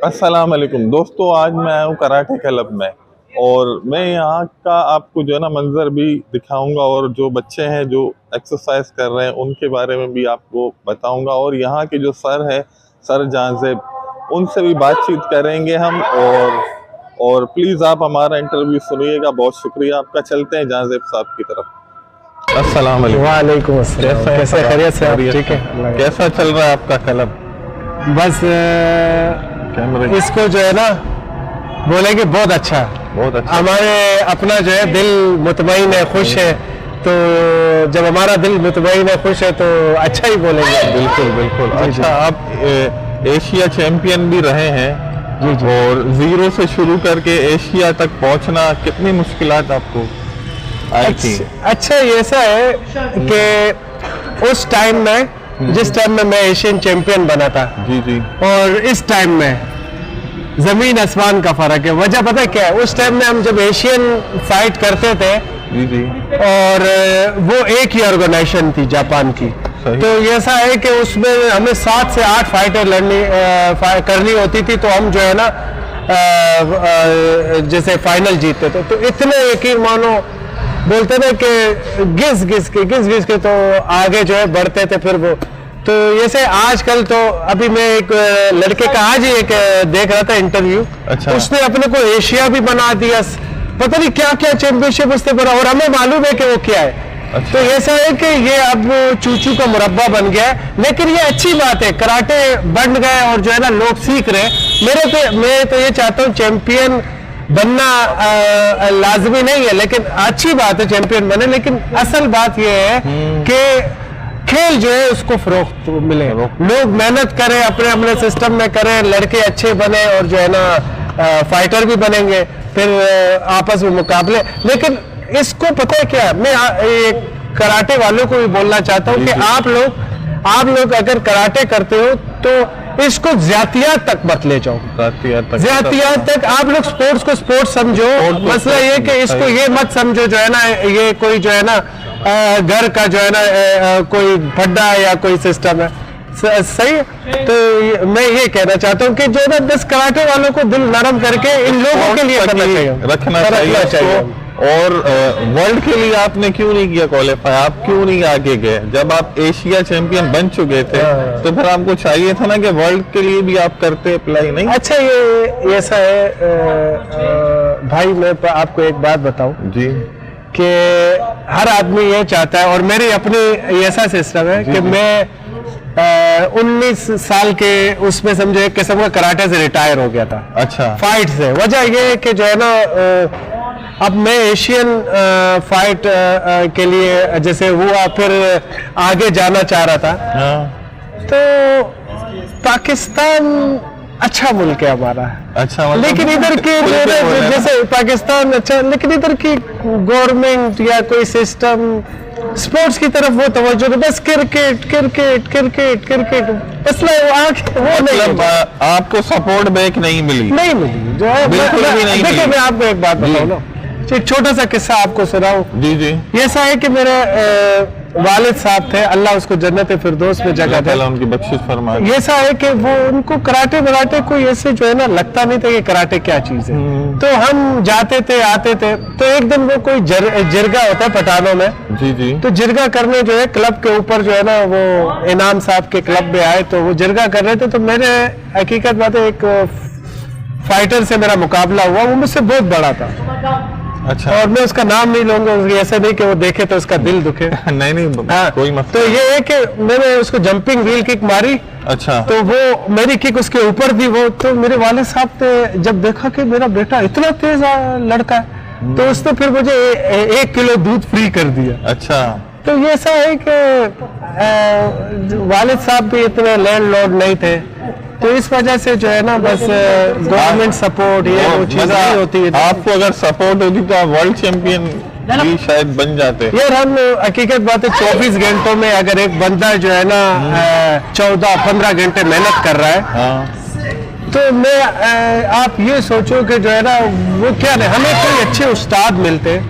अस्सलाम वालेकुम दोस्तों, आज मैं आया हूँ कराटे क्लब में और मैं यहाँ का आपको जो है ना मंजर भी दिखाऊंगा और जो बच्चे हैं जो एक्सरसाइज कर रहे हैं उनके बारे में भी आपको बताऊंगा और यहाँ के जो सर है सर जाज़ेब उनसे भी बातचीत करेंगे हम। और प्लीज़ आप हमारा इंटरव्यू सुनिएगा। बहुत शुक्रिया आपका। चलते हैं जाज़ेब साहब की तरफ। अस्सलाम वालेकुम अस्सलाम। कैसे खैरियत से आप? ठीक है। कैसा चल रहा है आपका क्लब? बस इसको जो है ना बोलेंगे बहुत अच्छा। हमारे अपना जो है दिल मुतमईन है, खुश है, तो जब हमारा दिल मुतमईन है, खुश है, तो अच्छा ही बोलेंगे। बिल्कुल बिल्कुल। अच्छा, आप एशिया चैंपियन भी रहे हैं जी। और जीरो से शुरू करके एशिया तक पहुंचना कितनी मुश्किलात आपको आई थी? अच्छा ये ऐसा है कि उस टाइम में जिस टाइम में मैं एशियन चैंपियन बना था जी और इस टाइम में जमीन आसमान का फर्क है। वजह पता है क्या है? उस टाइम में हम जब एशियन फाइट करते थे जी और वो एक ही ऑर्गेनाइजेशन थी जापान की, तो ऐसा है कि उसमें हमें 7 से 8 फाइटर करनी होती थी, तो हम जो है ना जैसे फाइनल जीतते थे, तो इतने यकीन मानो बोलते ना कि घिस घिस के तो आगे जो है बढ़ते थे। फिर वो तो जैसे आजकल तो अभी मैं एक लड़के का आज ही एक देख रहा था इंटरव्यू। अच्छा। उसने अपने को एशिया भी बना दिया, पता नहीं क्या क्या चैंपियनशिप उसने बना, और हमें मालूम है कि वो क्या है। अच्छा। तो ऐसा है कि ये अब चूचू का मुरब्बा बन गया है, लेकिन ये अच्छी बात है, कराटे बन गए और जो है ना लोग सीख रहे। मैं तो ये चाहता हूँ चैंपियन बनना लाजमी नहीं है, लेकिन अच्छी बात है चैंपियन बने, लेकिन असल बात ये है कि खेल जो है उसको फरोख्त मिले, लोग मेहनत करें, अपने अपने सिस्टम में करें, लड़के अच्छे बने और जो है ना फाइटर भी बनेंगे, फिर आपस में मुकाबले। लेकिन इसको पता है क्या, मैं कराटे वालों को भी बोलना चाहता हूँ कि आप लोग अगर कराटे करते हो तो इसको ज्यातियात तक मत ले जाओ। ज्यातियात तक आप लोग स्पोर्ट्स को स्पोर्ट्स समझो। मसला ये कि इसको ये मत समझो जो है ना ये कोई जो है ना घर का जो है ना कोई फड्डा है या कोई सिस्टम है। सही है। तो मैं ये कहना चाहता हूँ कि जो ना बस कराटे वालों को दिल नरम करके इन लोगों के लिए रखना चाहिए। और वर्ल्ड के लिए आपने क्यों नहीं किया क्वालिफाई? आप क्यों नहीं आगे गए? जब आप एशिया चैंपियन बन चुके थे तो फिर आपको चाहिए था ना कि वर्ल्ड के लिए भी आप करते अप्लाई। नहीं? अच्छा, ये ऐसा है भाई, मैं आपको एक बात बताऊं जी कि हर आदमी ये चाहता है, और मेरी अपनी ऐसा सिस्टम है कि मैं 19 साल के उसमें समझो एक किस्म का कराटे से रिटायर हो गया था। अच्छा। फाइट से। वजह ये है कि जो है ना अब मैं एशियन फाइट के लिए जैसे हुआ, फिर आगे जाना चाह रहा था। तो पाकिस्तान अच्छा मुल्क है हमारा। अच्छा। लेकिन इधर के जैसे पाकिस्तान अच्छा, लेकिन इधर की गवर्नमेंट या कोई सिस्टम स्पोर्ट्स की तरफ वो तवज्जो नहीं, बस क्रिकेट बस वो नहीं। आपको सपोर्ट बैक नहीं मिली? नहीं मिली, जो है बिल्कुल भी नहीं। देखिए मैं आपको एक बात बताऊं ना, एक छोटा सा किस्सा आपको सुनाऊं। जी। ऐसा है कि मेरे वालिद साहब थे, अल्लाह उसको जन्नत फिरदौस में जगह दे, उनकी बख्शिश फरमाए। ऐसा है कि वो उनको कराटे कोई ऐसे जो है ना लगता नहीं था कि कराटे क्या चीज है। तो हम जाते थे आते थे, तो एक दिन वो कोई जिरगा होता है पठानों में। जी। तो जिरगा करने जो है क्लब के ऊपर जो है ना वो इनाम साहब के क्लब में आए, तो वो जिरगा कर रहे थे। तो मेरे हकीकत बात है एक फाइटर से मेरा मुकाबला हुआ, वो मुझसे बहुत बड़ा था। अच्छा। और मैं उसका नाम नहीं लूंगा, ऐसे नहीं कि वो देखे तो उसका दिल दुखे। नहीं हाँ, कोई मत। तो ये है कि मैंने उसको जंपिंग व्हील किक मारी। अच्छा। तो वो मेरी किक उसके ऊपर थी। वो तो मेरे वाले साहब ने जब देखा कि मेरा बेटा इतना तेज लड़का है, तो उसने फिर मुझे 1 किलो दूध फ्री कर दिया। अच्छा। तो ये ऐसा है कि वालिद साहब भी इतने लैंडलॉर्ड नहीं थे, तो इस वजह से जो है ना बस गवर्नमेंट सपोर्ट ये वो चीज़ नहीं होती है। आपको अगर सपोर्ट होती तो आप वर्ल्ड चैंपियन भी शायद बन जाते। यार हम हकीकत बात है 24 घंटों में अगर एक बंदा जो है ना 14-15 घंटे मेहनत कर रहा है, तो मैं आप ये सोचो कि जो है ना वो क्या नहीं, हमें कोई अच्छे उस्ताद मिलते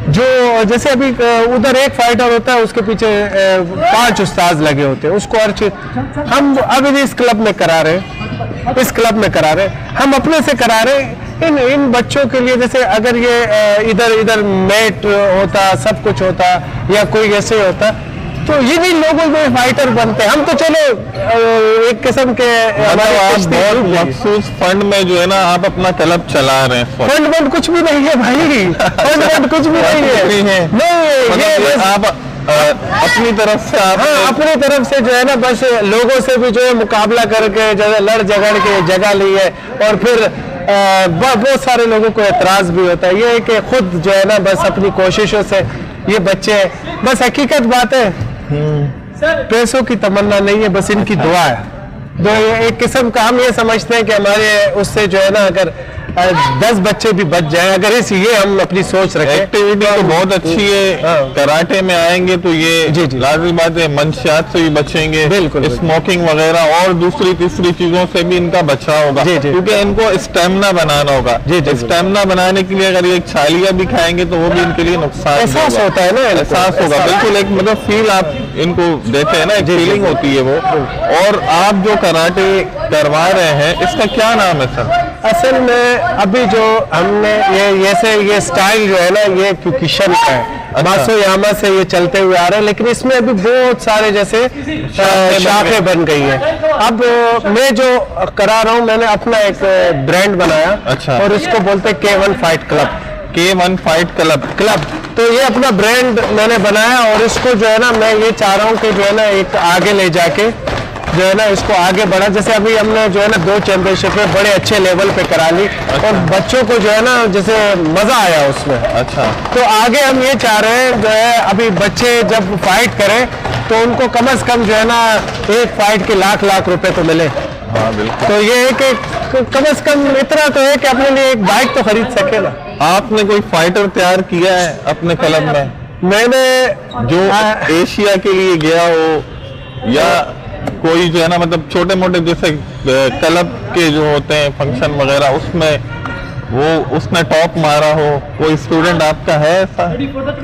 जो जैसे अभी उधर एक फाइटर होता है उसके पीछे 5 उस्ताद लगे होते हैं, उसको हर चीज हम अभी इस क्लब में करा रहे हैं। इस क्लब में करा रहे हैं, हम अपने से करा रहे हैं। इन बच्चों के लिए जैसे अगर ये इधर इधर मैट होता, सब कुछ होता, या कोई ऐसे होता, तो ये भी लोगों में फाइटर बनते। हम तो चलो एक किस्म के मतलब आप बहुत मखसूस फंड में जो है ना आप अपना क्लब चला रहे हैं। फंड कुछ भी नहीं है भाई, फंड कुछ भी नहीं है, नहीं ये आप अपनी तरफ से आप अपनी तरफ से जो है ना बस लोगों से भी जो है मुकाबला करके जो है लड़ झगड़ के जगह ली है, और फिर बहुत सारे लोगों को एतराज भी होता है। ये है कि खुद जो है ना बस अपनी कोशिशों से ये बच्चे, बस हकीकत बात है, पैसों की तमन्ना नहीं है, बस इनकी दुआ है। तो एक किस्म का हम ये समझते हैं कि हमारे उससे जो है ना अगर 10 बच्चे भी बच जाएं, अगर ये हम अपनी सोच रखें। एक्टिविटी तो बहुत अच्छी है, कराटे में आएंगे तो ये लाजिम बात है मंशियात से भी बचेंगे, बिल्कुल स्मोकिंग वगैरह और दूसरी तीसरी चीजों से भी इनका बचाव होगा, क्योंकि इनको स्टेमिना बनाना होगा। स्टेमिना बनाने के लिए अगर ये छालियां भी खाएंगे तो वो भी इनके लिए नुकसान एहसास होता है ना, एहसास होगा, बिल्कुल एक मतलब फील आप इनको देते हैं ना, एक फीलिंग होती है वो। और आप जो कराटे करवा रहे हैं इसका क्या नाम है सर? असल में अभी जो हमने ये स्टाइल जो है ना ये क्यूकिशन का है, मात्सुयामा से ये चलते हुए आ रहे हैं, लेकिन इसमें अभी बहुत सारे जैसे शाखें बन गई है। अब मैं जो करा रहा हूँ, मैंने अपना एक ब्रांड बनाया, और इसको बोलते हैं K1 fight club. K1 fight club तो ये अपना ब्रांड मैंने बनाया, और इसको जो है ना मैं ये चाह रहा हूँ कि जो है ना एक आगे ले जाके जो है ना इसको आगे बढ़ा। जैसे अभी हमने जो है ना 2 चैंपियनशिप में बड़े अच्छे लेवल पे करा ली, और बच्चों को जो है ना जैसे मजा आया उसमें। अच्छा, तो आगे हम ये चाह रहे हैं जो है अभी बच्चे जब फाइट करें तो उनको कम से कम जो है ना एक फाइट के लाख रुपए तो मिले। हाँ बिल्कुल। तो ये है कि कम से कम इतना तो है कि अपने लिए एक बाइक तो खरीद सके ना। आपने कोई फाइटर तैयार किया है अपने क्लब में? मैंने जो एशिया के लिए गया हो, या कोई जो है ना मतलब छोटे मोटे जैसे क्लब के जो होते हैं फंक्शन वगैरह उसमें वो उसने टॉप मारा हो, कोई स्टूडेंट आपका है ऐसा?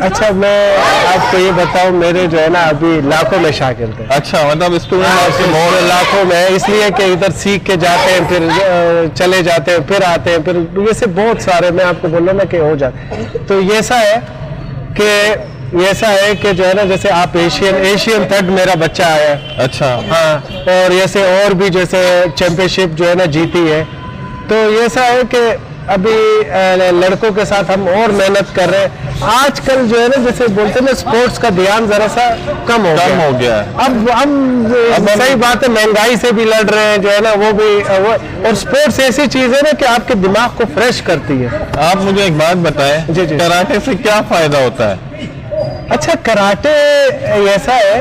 अच्छा, मैं आपको ये बताऊं, मेरे जो है ना अभी लाखों में शागिर्द हैं। अच्छा, मतलब स्टूडेंट आपके बहुत लाखों में, इसलिए कि इधर सीख के जाते हैं, फिर चले जाते हैं, फिर आते हैं, फिर वैसे बहुत सारे मैं आपको बोल रहा ना कि हो जाते। तो ये ऐसा है कि जो है ना जैसे आप एशियन थर्ड मेरा बच्चा आया है। अच्छा, हाँ, और ऐसे और भी जैसे चैंपियनशिप जो है ना जीती है। तो ये ऐसा है कि अभी लड़कों के साथ हम और मेहनत कर रहे हैं। आजकल जो है ना जैसे बोलते हैं ना स्पोर्ट्स का ध्यान जरा सा कम हो गया है। अब हम सही बात है, महंगाई से भी लड़ रहे हैं जो है ना वो भी और स्पोर्ट्स ऐसी चीज है ना कि आपके दिमाग को फ्रेश करती है। आप मुझे एक बात बताएं, जी, कराटे से क्या फायदा होता है? अच्छा, कराटे ऐसा है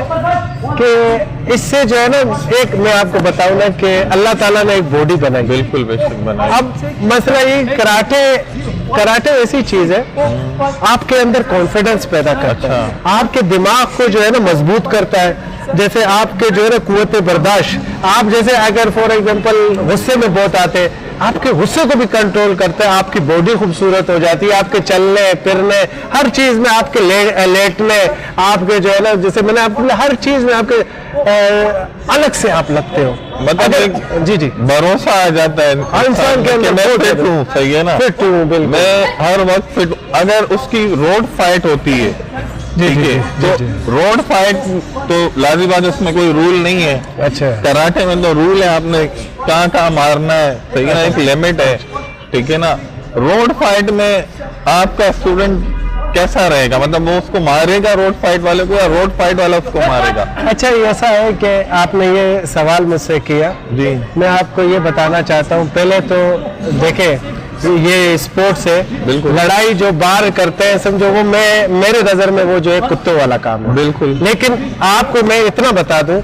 कि इससे जो है ना एक मैं आपको बताऊं ना कि अल्लाह ताला ने एक बॉडी बनाई। बिल्कुल बेशक बनाई। अब मसला ये कराटे ऐसी चीज है, आपके अंदर कॉन्फिडेंस पैदा करता है, आपके दिमाग को जो है ना मजबूत करता है। जैसे आपके जो है ना कुव्वत बर्दाश्त, आप जैसे अगर फॉर एग्जांपल गुस्से में बहुत आते हैं, आपके गुस्से को भी कंट्रोल करते हैं, आपकी बॉडी खूबसूरत हो जाती है, आपके चलने फिरने हर चीज में, आपके लेटने, आपके जो है ना जैसे मैंने आपको हर चीज में आपके अलग से आप लगते हो। मतलब जी भरोसा आ जाता है इंसान के अंदर। मैं फिट हूँ, सही है ना? फिट हूँ, बिल्कुल। मैं हर वक्त फिट। अगर उसकी रोड फाइट होती है, ठीक है, तो रोड फाइट तो लाजिम बात है, उसमें कोई रूल नहीं है। अच्छा, कराटे में तो रूल है, आपने कहाँ मारना है, सही है ना, एक लिमिट है, ठीक है ना। रोड फाइट में आपका स्टूडेंट कैसा रहेगा? मतलब वो उसको मारेगा रोड फाइट वाले को, या रोड फाइट वाला उसको मारेगा? अच्छा, ऐसा है कि आपने ये सवाल मुझसे किया जी, मैं आपको ये बताना चाहता हूँ। पहले तो देखें, ये स्पोर्ट्स है, बिल्कुल। लड़ाई जो बाहर करते हैं समझो वो मेरे नजर में वो जो है कुत्तों वाला काम है, बिल्कुल। लेकिन आपको मैं इतना बता दूं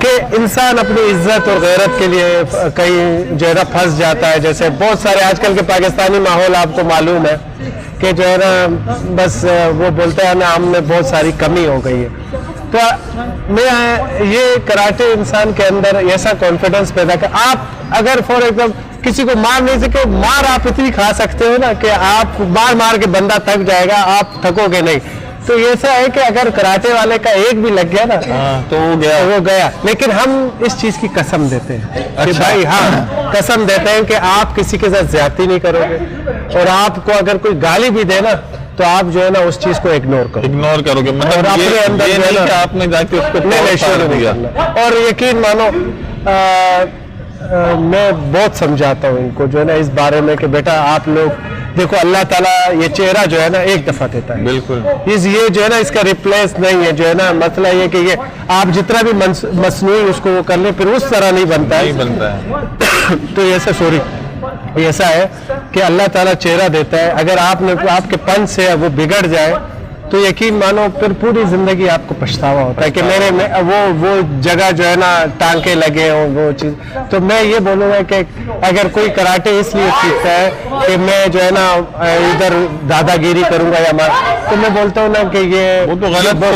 कि इंसान अपनी इज्जत और गैरत के लिए कहीं जो है ना फंस जाता है। जैसे बहुत सारे आजकल के पाकिस्तानी माहौल आपको मालूम है कि जो है ना बस वो बोलते हैं ना हमने बहुत सारी कमी हो गई है। तो मैं ये कराटे इंसान के अंदर ऐसा कॉन्फिडेंस पैदा कर, आप अगर फॉर एग्जाम्पल किसी को मार नहीं सके, मार आप इतनी खा सकते हो ना कि आप मार के बंदा थक जाएगा, आप थकोगे नहीं। तो ऐसा है कि अगर कराटे वाले का एक भी लग गया ना तो वो गया। लेकिन हम इस चीज की कसम देते हैं कि अच्छा। भाई हाँ, कसम देते हैं कि आप किसी के साथ ज्यादती नहीं करोगे, और आपको अगर कोई गाली भी दे ना तो आप जो है ना उस चीज को इग्नोर करोगे, और मतलब अपने अंदर ये जो है नहीं ना- कि आपने जाके उसको नहीं, शुरू तोड़ नहीं दिया। करना। और यकीन मानो मैं बहुत समझाता हूँ इनको जो है ना इस बारे में कि बेटा आप लोग देखो, अल्लाह ताला ये चेहरा जो है ना एक दफा देता है, बिल्कुल। ये जो है ना इसका रिप्लेस नहीं है, जो है ना मसला ये कि ये आप जितना भी मसनूई उसको वो कर ले फिर उस तरह नहीं बनता नहीं है। बनता है। तो ऐसा ऐसा है कि अल्लाह ताला चेहरा देता है, अगर आपके पंच से वो बिगड़ जाए तो यकीन मानो फिर पूरी जिंदगी आपको पछतावा होता है कि मेरे में वो जगह जो है ना टांके लगे हों, वो चीज। तो मैं ये बोलूँगा कि अगर कोई कराटे इसलिए सीखता है कि मैं जो है ना इधर दादागिरी करूंगा या तो मैं बोलता हूँ ना कि ये वो तो गलत बहुत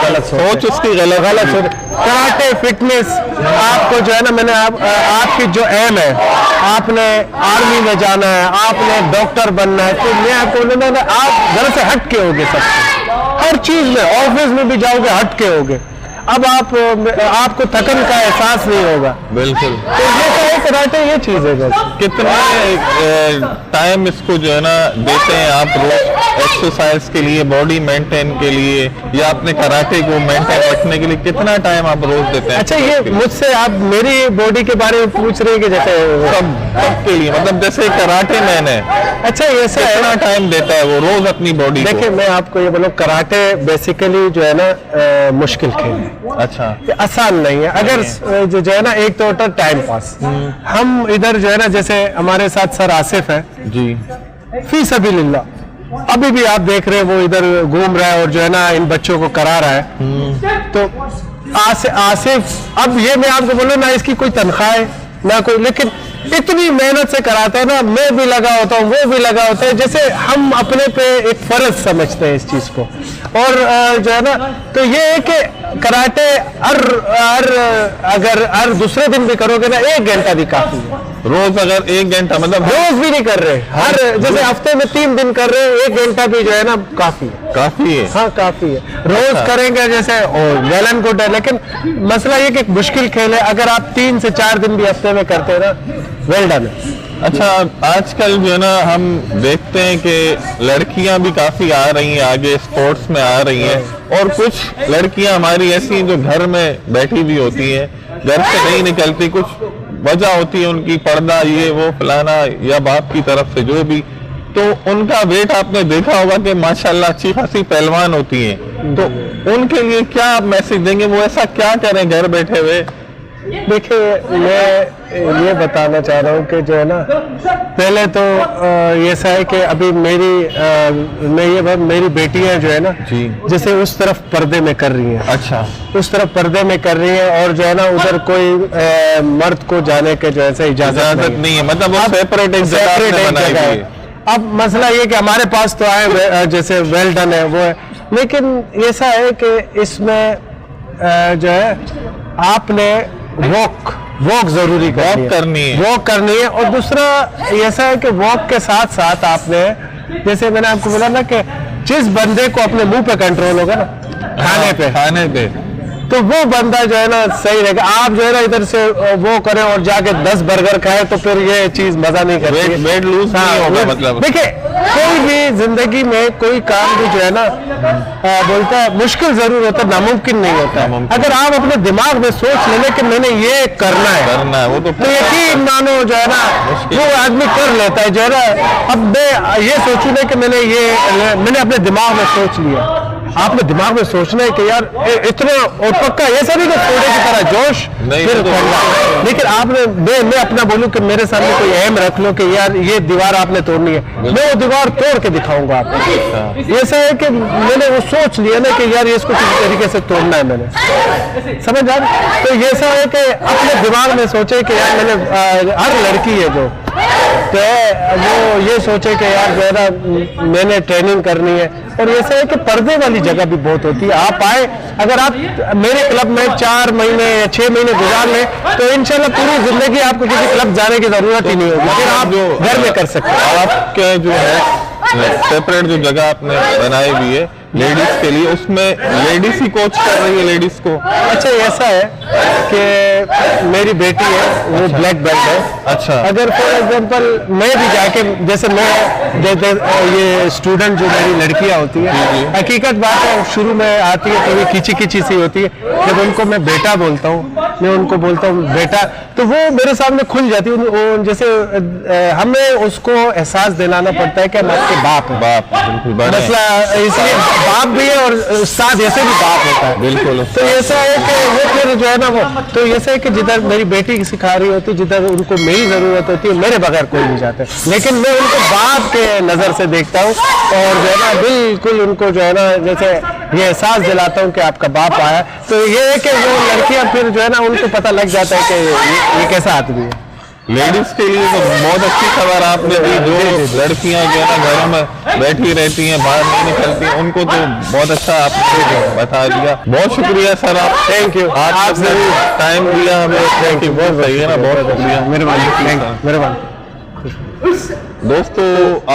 गलत सोच उसकी गलत सोच। कराटे फिटनेस आपको जो है ना मैंने आपकी जो एम है, आपने आर्मी में जाना है, आपने डॉक्टर बनना है, तो मैं आपको बोलूँगा आप घर से हट के होगे, हर चीज में, ऑफिस में भी जाओगे हट के होगे। अब आपको थकन का एहसास नहीं होगा। बिल्कुल। तो ये है कराटे, ये चीज है बस। कितना टाइम इसको जो है ना देते हैं आप रोज एक्सरसाइज के लिए, बॉडी मेंटेन के लिए, या अपने कराटे को मेंटेन रखने के लिए कितना टाइम आप रोज देते हैं? अच्छा, ये मुझसे आप मेरी बॉडी के बारे में पूछ रहे हैं कि जैसे सबके लिए, मतलब जैसे कराटे मैन है, अच्छा ऐसा है, कितना टाइम देता है वो रोज अपनी बॉडी को? देखिए मैं आपको ये बोलूं, कराटे बेसिकली जो है ना मुश्किल खेल है। अच्छा। ये आसान नहीं है। अगर जो है ना एक तो होता है टाइम पास। हम इधर जो है ना जैसे हमारे साथ सर आसिफ है जी, फी सबिलिल्लाह, अभी भी आप देख रहे हैं वो इधर घूम रहा है और जो है ना इन बच्चों को करा रहा है। तो आसिफ, अब ये मैं आपको बोलूं ना इसकी कोई तनख्वाह है ना कोई, लेकिन इतनी मेहनत से कराता है ना, मैं भी लगा होता हूँ, वो भी लगा होता है, जैसे हम अपने पे एक फर्ज समझते हैं इस चीज को। और जो है ना तो ये है कि कराटे अगर हर दूसरे दिन भी करोगे ना 1 घंटा भी काफी है। रोज अगर 1 घंटा, मतलब रोज भी नहीं कर रहे, हर जैसे हफ्ते में 3 दिन कर रहे हैं, 1 घंटा भी जो है ना काफी है। काफी है। हाँ काफी है। रोज करेंगे जैसे वेल एंड गुड है, लेकिन मसला ये कि एक मुश्किल खेल है। अगर आप 3 से 4 दिन भी हफ्ते में करते हैं ना, वेल डन है। अच्छा, आजकल जो है ना हम देखते हैं कि लड़कियां भी काफी आ रही हैं आगे, स्पोर्ट्स में आ रही हैं, और कुछ लड़कियां हमारी ऐसी हैं जो घर में बैठी भी होती हैं, घर से नहीं निकलती, कुछ वजह होती है उनकी, पर्दा ये वो फलाना, या बाप की तरफ से जो भी, तो उनका वेट आपने देखा होगा कि माशाल्लाह अच्छी खासी पहलवान होती हैं, तो उनके लिए क्या आप मैसेज देंगे? वो ऐसा क्या करें घर बैठे हुए? देखिए मैं ये बताना चाह रहा हूँ कि जो है ना, पहले तो ऐसा है कि अभी मेरी बेटियां जो है ना जी, जैसे उस तरफ पर्दे में कर रही हैं। अच्छा, उस तरफ पर्दे में कर रही हैं, और जो है ना उधर कोई मर्द को जाने के जो है इजाजत नहीं है, मतलब वो सेपरेट एक जगह है। अब मसला ये कि हमारे पास तो आए जैसे वेल डन है वो है, लेकिन ऐसा है कि इसमें जो है आपने वॉक जरूरी करनी है। और दूसरा ऐसा है कि वॉक के साथ साथ आपने, जैसे मैंने आपको बोला ना कि जिस बंदे को अपने मुंह पे कंट्रोल होगा ना, खाने पे तो वो बंदा जो है ना सही रहेगा। आप जो है ना इधर से वो करें और जाके 10 बर्गर खाए तो फिर ये चीज मजा नहीं करती, वेट लूज नहीं होगा। मतलब देखिए कोई भी जिंदगी में कोई काम भी जो है ना बोलता है मुश्किल जरूर होता है, नामुमकिन नहीं होता है। अगर आप अपने दिमाग में सोच लेने कि मैंने ये करना है वो तो यकीन मानो जो है ना वो आदमी कर लेता है। जो है ना अब मैं ये सोचूं ना कि मैंने अपने दिमाग में सोच लिया। आपने दिमाग में सोचना है कि यार इतना, और पक्का ऐसा नहीं कि थोड़े की तरह जोश फिर करना, लेकिन आपने मैं अपना बोलूं कि मेरे सामने कोई एम रख लो कि यार ये दीवार आपने तोड़नी है, मैं वो दीवार तोड़ के दिखाऊंगा आपको। ऐसा है कि मैंने वो सोच लिया ना कि यार इसको किसी तरीके से तोड़ना है, मैंने समझ आ। तो ऐसा है कि अपने दिमाग में सोचे कि यार मैंने, हर लड़की है जो तो वो ये सोचे कि यार जो है ना मैंने ट्रेनिंग करनी है। और ऐसा है कि पर्दे वाली जगह भी बहुत होती है। आप आए, अगर आप मेरे क्लब में 4 महीने या 6 महीने गुजार लें तो इंशाल्लाह पूरी जिंदगी आपको किसी क्लब जाने की जरूरत ही नहीं होगी, फिर आप घर में कर सकते हैं। आपके जो है सेपरेट जो जगह आपने बनाई हुई है लेडीज के लिए, उसमें लेडीज ही कोच कर रही है लेडीज को। अच्छा ऐसा है कि मेरी बेटी है वो ब्लैक बेल्ट है। अच्छा। अगर फॉर एग्जांपल मैं भी जाके जैसे मैं ये स्टूडेंट जो मेरी लड़कियां होती है, हकीकत बात है शुरू में आती है तो ये खींची खींची सी होती है, जब उनको मैं बेटा बोलता हूँ, मैं उनको बोलता हूँ बेटा, तो वो मेरे सामने खुल जाती है। जैसे हमें उसको एहसास दिलाना पड़ता है कि हम आपके बाप हैं। बाप बिल्कुल बड़े हैं। मसला इसलिए बाप भी है और उस्ताद ऐसे भी बाप होता है। बिल्कुल। तो ऐसा है कि वो फिर जो है ना वो, तो ऐसा है कि जिधर मेरी बेटी सिखा रही होती है, जिधर उनको मेरी जरूरत होती है, मेरे बगैर कोई नहीं जाता, लेकिन मैं उनको बाप के नजर से देखता हूँ और जो है ना बिल्कुल उनको जो है ना जैसे ये एहसास दिलाता हूँ कि आपका बाप आया। तो ये है कि वो लड़कियां फिर जो है ना उनको पता लग जाता है कि ये कैसा आदमी है। लेडीज के लिए तो बहुत अच्छी खबर आपने दी, जो लड़कियां जो है ना घरों में बैठी रहती हैं, बाहर नहीं निकलती, उनको तो बहुत अच्छा आपने बता दिया। बहुत शुक्रिया सर, आप थैंक यू, आपने टाइम दिया हमें। थैंक यू, बहुत सही है ना, बहुत शुक्रिया, मेहरबानी मेहरबानी। दोस्तों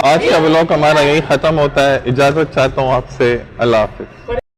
आज का व्लॉग हमारा यही खत्म होता है। इजाजत चाहता हूँ आपसे, अल्लाह हाफिज।